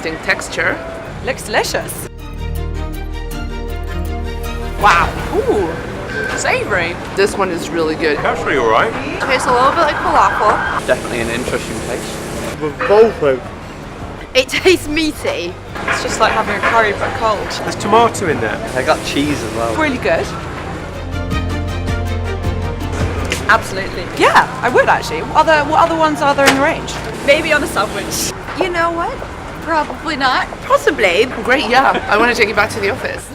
interesting texture. Looks delicious. Wow. Ooh, savoury. This one is really good. Actually, all right. Tastes a little bit like falafel. Definitely an interesting taste. Revolvo. It tastes meaty. It's just like having a curry but cold. There's tomato in there. I got cheese as well. Really good. Absolutely. Yeah, I would actually. What other ones are there in the range? Maybe on a sandwich. You know what? Probably not. Possibly. Great, yeah. I want to take it back to the office.